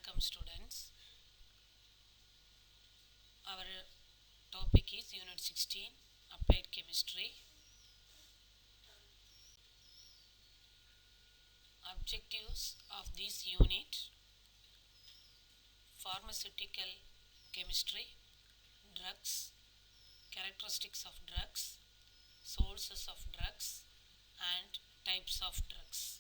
Welcome, students. Our topic is Unit 16 Applied Chemistry. Objectives of this unit: pharmaceutical chemistry, drugs, characteristics of drugs, sources of drugs, and types of drugs.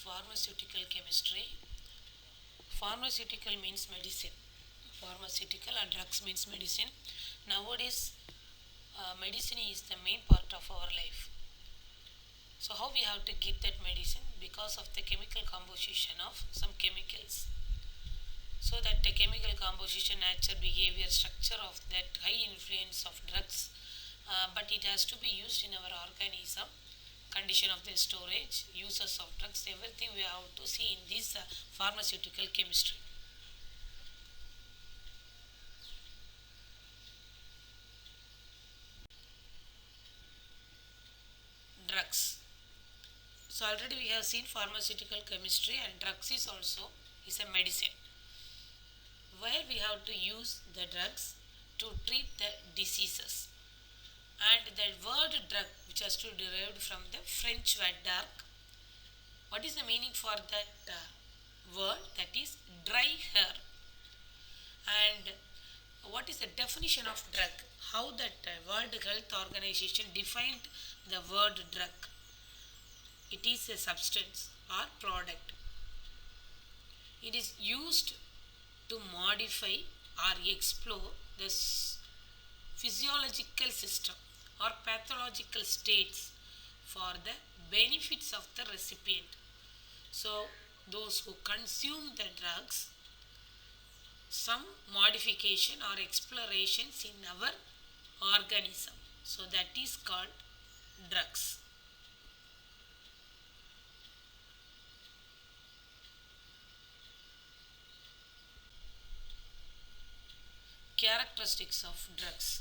Pharmaceutical chemistry. Pharmaceutical means medicine. Pharmaceutical and drugs means medicine. Nowadays, medicine is the main part of our life. So how we have to get that medicine? Because of the chemical composition of some chemicals. So that the chemical composition, nature, behavior, structure of that high influence of drugs, but it has to be used in our organism. Condition of the storage, uses of drugs, everything we have to see in this pharmaceutical chemistry. Drugs. So already we have seen pharmaceutical chemistry, and drugs is a medicine where we have to use the drugs to treat the diseases. And the word drug, which has to derived from the French word dark. What is the meaning for that word? That is dry herb. And what is the definition of drug? How that World Health Organization defined the word drug? It is a substance or product. It is used to modify or explore the physiological system or pathological states for the benefits of the recipient. So, those who consume the drugs, some modification or explorations in our organism. So, that is called drugs. Characteristics of drugs.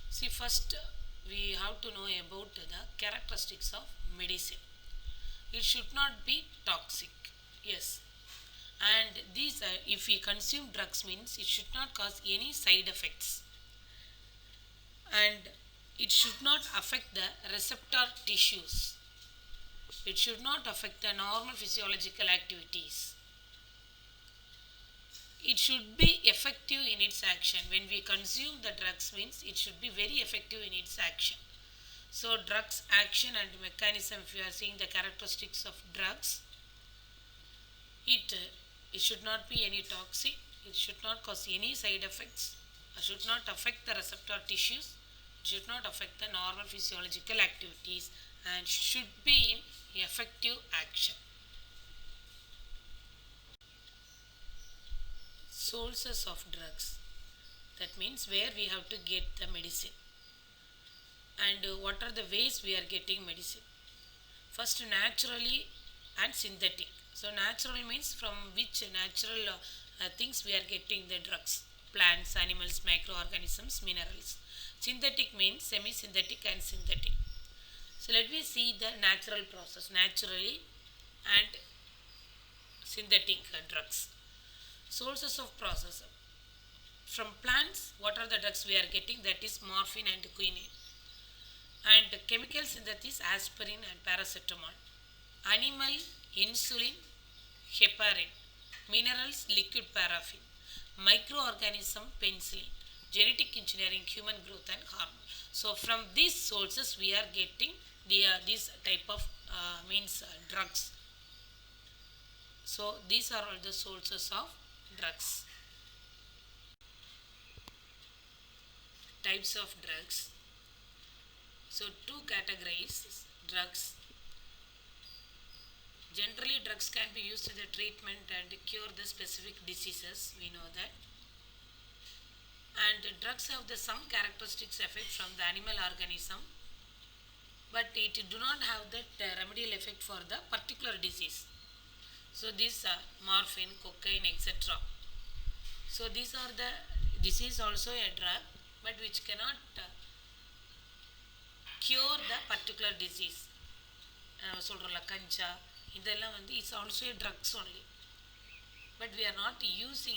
See, first we have to know about the characteristics of medicine. It should not be toxic. Yes. And these, if we consume drugs, means it should not cause any side effects. And it should not affect the receptor tissues. It should not affect the normal physiological activities. It should be effective in its action. When we consume the drugs, means it should be very effective in its action. So drugs action and mechanism, if you are seeing the characteristics of drugs, it should not be any toxic, it should not cause any side effects, it should not affect the receptor tissues, it should not affect the normal physiological activities, and should be in effective action. Sources of drugs. That means where we have to get the medicine. And what are the ways we are getting medicine? First, naturally and synthetic. So, natural means from which natural things we are getting the drugs: plants, animals, microorganisms, minerals. Synthetic means semi synthetic and synthetic. So, let me see the natural process: naturally and synthetic drugs. Sources of process. From plants, what are the drugs we are getting? That is morphine and quinine. And chemical synthesis, aspirin and paracetamol. Animal, insulin, heparin. Minerals, liquid paraffin. Microorganism, penicillin. Genetic engineering, human growth and hormone. So from these sources we are getting this type of drugs. So these are all the sources of drugs. Types of drugs. So two categories drugs. Generally, drugs can be used in the treatment and cure the specific diseases. We know that. And drugs have the some characteristics effect from the animal organism, but it do not have that remedial effect for the particular disease. So these are morphine, cocaine, etc. So these are this is also a drug, but which cannot cure the particular disease. சொல்கிறோம்ல கஞ்சா இதெல்லாம் வந்து it's also drugs only, but we are not using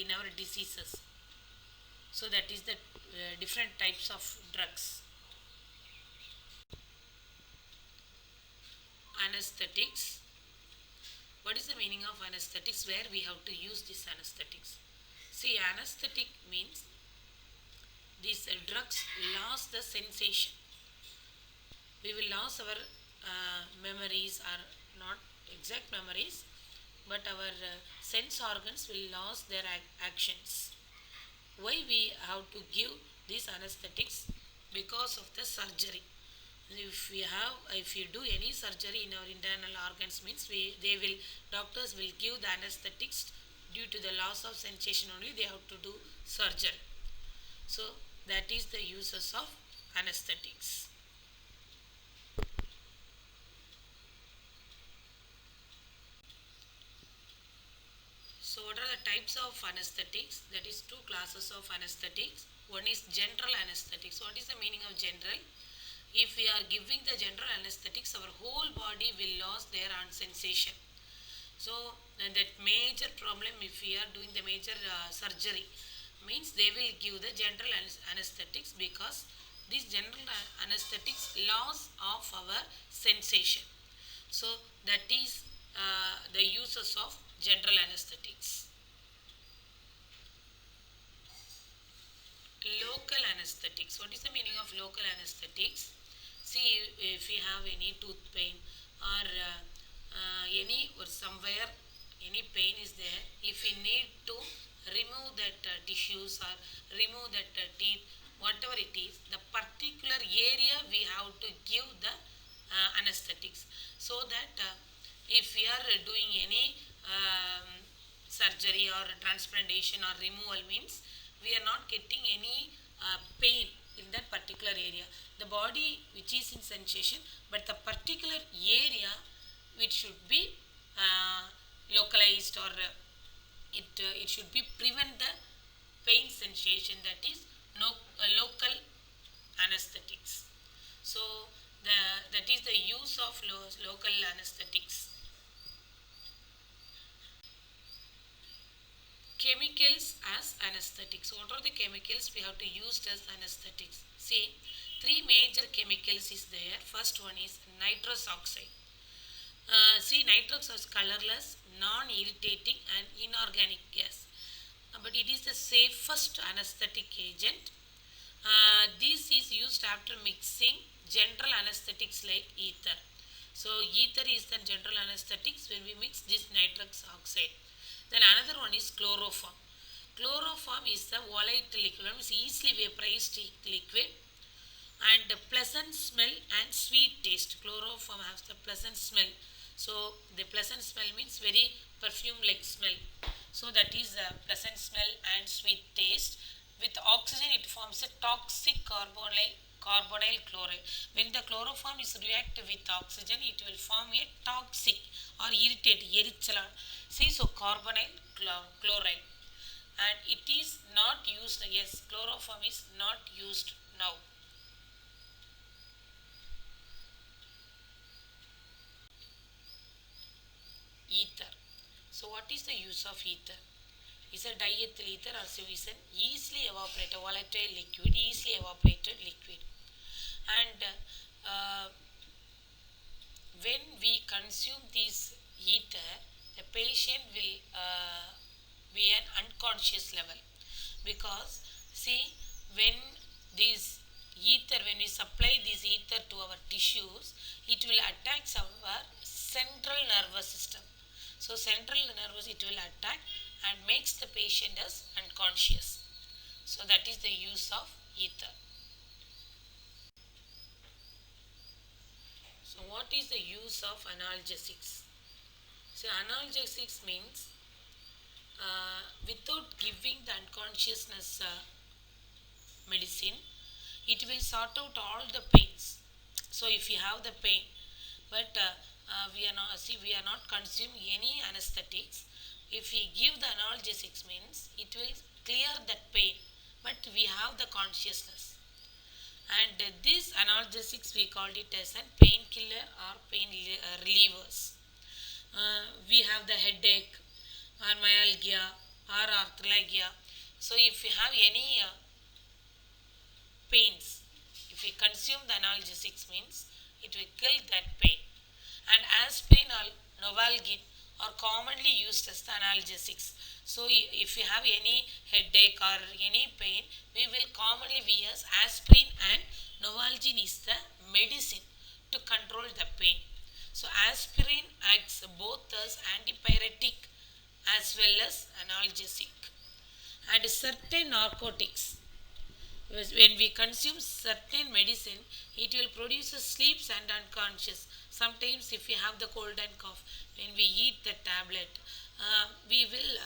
in our diseases. So that is the different types of drugs. Anesthetics. What is the meaning of anesthetics? Where we have to use this anesthetics? See, anesthetic means these drugs lose the sensation. We will lose our memories, or not exact memories, but our sense organs will lose their actions. Why we have to give these anesthetics? Because of the surgery. If you do any surgery in our internal organs, means they will, doctors will give the anesthetics due to the loss of sensation only, they have to do surgery. So that is the uses of anesthetics. So what are the types of anesthetics? That is two classes of anesthetics. One is general anesthetics. What is the meaning of general? If we are giving the general anesthetics, our whole body will lose their sensation. So that major problem, if we are doing the major surgery, means they will give the general anesthetics, because these general anesthetics loss of our sensation. So that is the uses of general anesthetics. Local anesthetics. What is the meaning of local anesthetics? See, if we have any tooth pain, or any or somewhere any pain is there, if we need to remove that tissues or remove that teeth, whatever it is, the particular area we have to give the anesthetics, so that if we are doing any surgery or transplantation or removal, means we are not getting any pain in that particular area. The body which is in sensation, but the particular area which should be localized, or it should be prevent the pain sensation, that is no local anesthetics. So that is the use of local anesthetics. Chemicals as anesthetics. What are the chemicals we have to use as anesthetics? See, three major chemicals is there. First one is nitrous oxide. See, nitrous is colorless, non-irritating and inorganic gas. But it is the safest anesthetic agent. This is used after mixing general anesthetics like ether. So ether is the general anesthetics when we mix this nitrous oxide. Then another one is chloroform. Chloroform is the volatile liquid, it's easily vaporized liquid, and pleasant smell and sweet taste. Chloroform has the pleasant smell. So the pleasant smell means very perfume like smell. So that is the pleasant smell and sweet taste. With oxygen it forms a toxic carbonyl chloride. When the chloroform is react with oxygen, it will form a toxic or irritate erichalan. See, so carbonyl chloride, and it is not used. Yes, chloroform is not used now. Ether. So what is the use of ether? Is a diethyl ether, also is an easily evaporated volatile liquid, easily evaporated liquid. And when we consume this ether, the patient will be an unconscious level, because see, when this ether, when we supply this ether to our tissues, it will attack our central nervous system. So central nervous it will attack and makes the patient as unconscious. So that is the use of ether. So what is the use of analgesics? So analgesics means without giving the unconsciousness medicine, it will sort out all the pains. So if you have the pain, but we are not consuming any anesthetics, if we give the analgesics, means it will clear that pain, but we have the consciousness. And these analgesics we called it as a painkiller or relievers. We have the headache or myalgia or arthralgia. So if you have any pains, if we consume the analgesics means it will kill that pain. And aspirin or novalgin are commonly used as the analgesics. So if you have any headache or any pain, we will commonly we use aspirin, and novalgin is the medicine to control the pain. So aspirin acts both as antipyretic as well as analgesic. And certain narcotics, when we consume certain medicine, it will produce a sleeps and unconscious. Sometimes if we have the cold and cough, when we eat the tablet, we will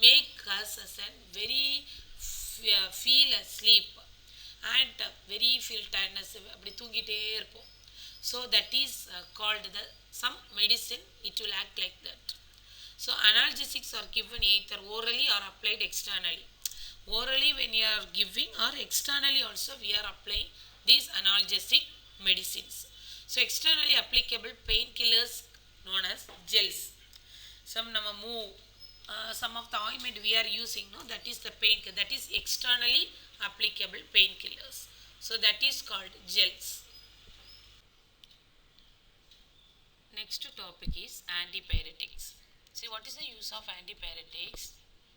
make us as a very feel asleep, and very feel tiredness, அப்படி தூங்கிட்டே இருப்போம். So that is called the some medicine, it will act like that. So analgesics are given either orally or applied externally. Orally when you are giving, or externally also we are applying these analgesic medicines. So externally applicable painkillers known as gels. Some nama move, some of the ointment we are using, no, that is the pain, that is externally applicable painkillers. So that is called gels. Next topic is antipyretics. See, what is the use of antipyretics?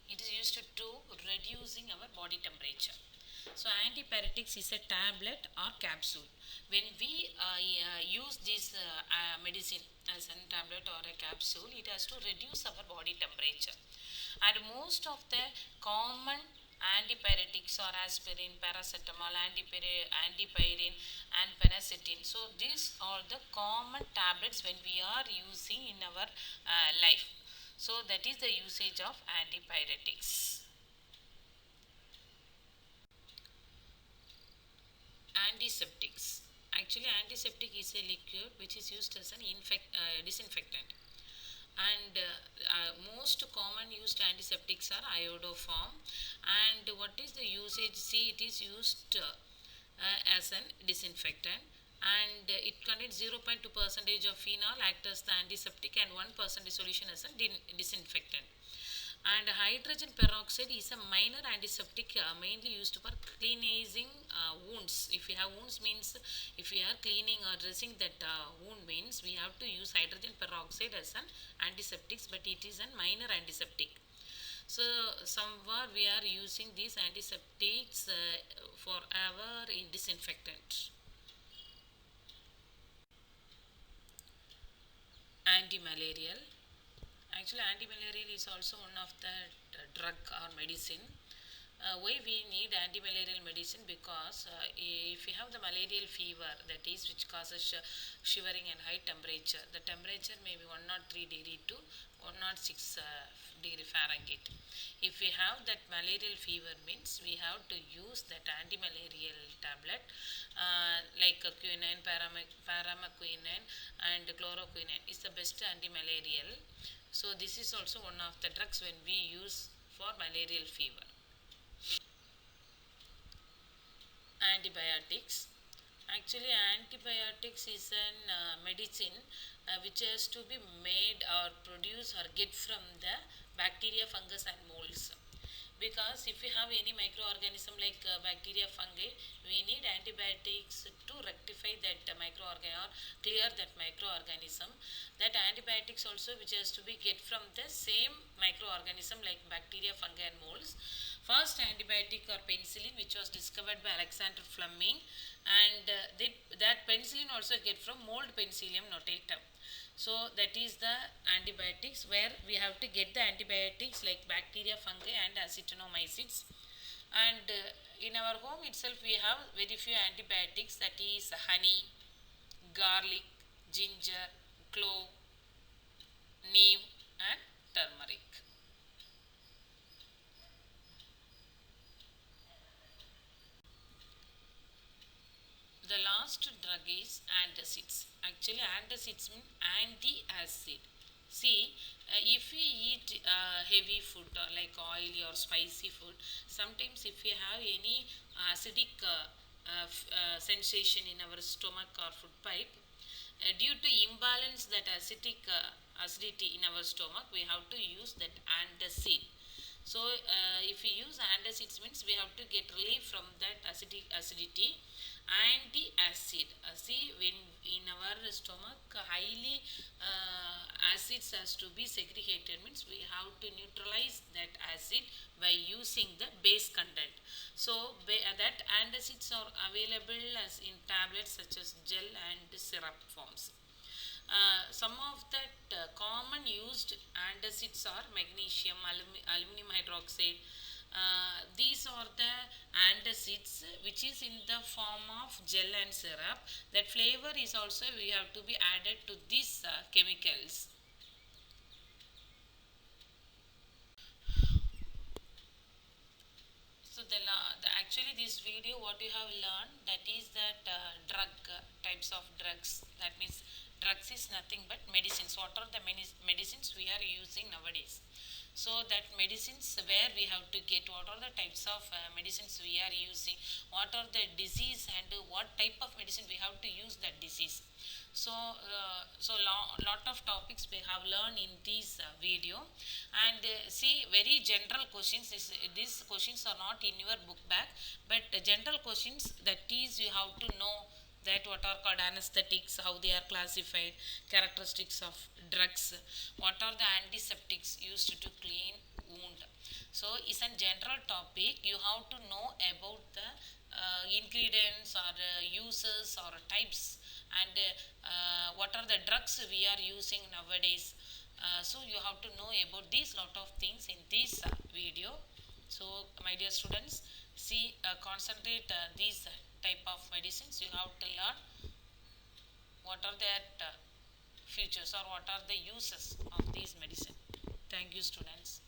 It is used to reducing our body temperature. So antipyretics is a tablet or capsule. When we use this medicine as a tablet or a capsule, it has to reduce our body temperature. And most of the common antipyretics are aspirin, paracetamol, antipyrin, and penicillin. So these are the common tablets when we are using in our life. So that is the usage of antipyretics. Antiseptics. Actually, antiseptic is a liquid which is used as an disinfectant. And most common used antiseptics are iodoform. And what is the usage? See, it is used as an disinfectant, and it contains 0.2 percentage of phenol act as the antiseptic, and 1% solution as a disinfectant. And hydrogen peroxide is a minor antiseptic, mainly used for cleansing wounds. If you have wounds means, if we are cleaning or dressing that wound means, we have to use hydrogen peroxide as an antiseptic, but it is a minor antiseptic. So somewhere we are using these antiseptics for our disinfectant. Anti-malarial. Actually, anti-malarial is also one of the drug or medicine. Why we need anti-malarial medicine? Because if we have the malarial fever, that is which causes shivering and high temperature, the temperature may be 103 degree to 106 degree Fahrenheit. If we have that malarial fever means, we have to use that anti-malarial tablet like quinine, paramaquinine, and chloroquine is the best anti-malarial. So this is also one of the drugs when we use for malarial fever. Antibiotics. Actually, antibiotics is an medicine which has to be made or produce or get from the bacteria, fungus, and molds. Because if we have any microorganism like bacteria, fungi, we need antibiotics to rectify that microorganism or clear that microorganism. That antibiotics also which has to be get from the same microorganism like bacteria, fungi, and molds. First antibiotic or penicillin, which was discovered by Alexander Fleming, and that penicillin also get from mold Penicillium notatum. So that is the antibiotics where we have to get the antibiotics like bacteria, fungi, and acetinomycetes. And in our home itself we have very few antibiotics, that is honey, garlic, ginger, clove, neem, and turmeric. The last drug is antacids. Actually, antacids mean anti-acid. See, if we eat heavy food like oily or spicy food, sometimes if we have any acidic sensation in our stomach or food pipe. Due to imbalance that acidity in our stomach, we have to use that antacid. So if we use antacids means we have to get relief from that acidity. Anti-acid, see, when in our stomach highly acids has to be segregated, means we have to neutralize that acid by using the base content. So that antacids are available as in tablets such as gel and syrup forms. Some of that common used antacids are magnesium, aluminum hydroxide. These are the antacids which is in the form of gel and syrup. That flavor is also we have to be added to these chemicals. So actually this video what you have learned, that is that drug types of drugs. That means drugs is nothing but medicines. What are the medicines we are using nowadays? So that medicines where we have to get, what are the types of medicines we are using, what are the disease, and what type of medicine we have to use that disease. So lot of topics we have learned in this video. And see, very general questions, these questions are not in your book bag, but general questions, that is you have to know that what are called anesthetics, how they are classified, characteristics of drugs, what are the antiseptics used to clean wound. So it's a general topic, you have to know about the ingredients or uses or types, and what are the drugs we are using nowadays. So you have to know about these lot of things in this video. So my dear students, see, concentrate these type of medicines. You have to learn what are their features or what are the uses of these medicine. Thank you, students.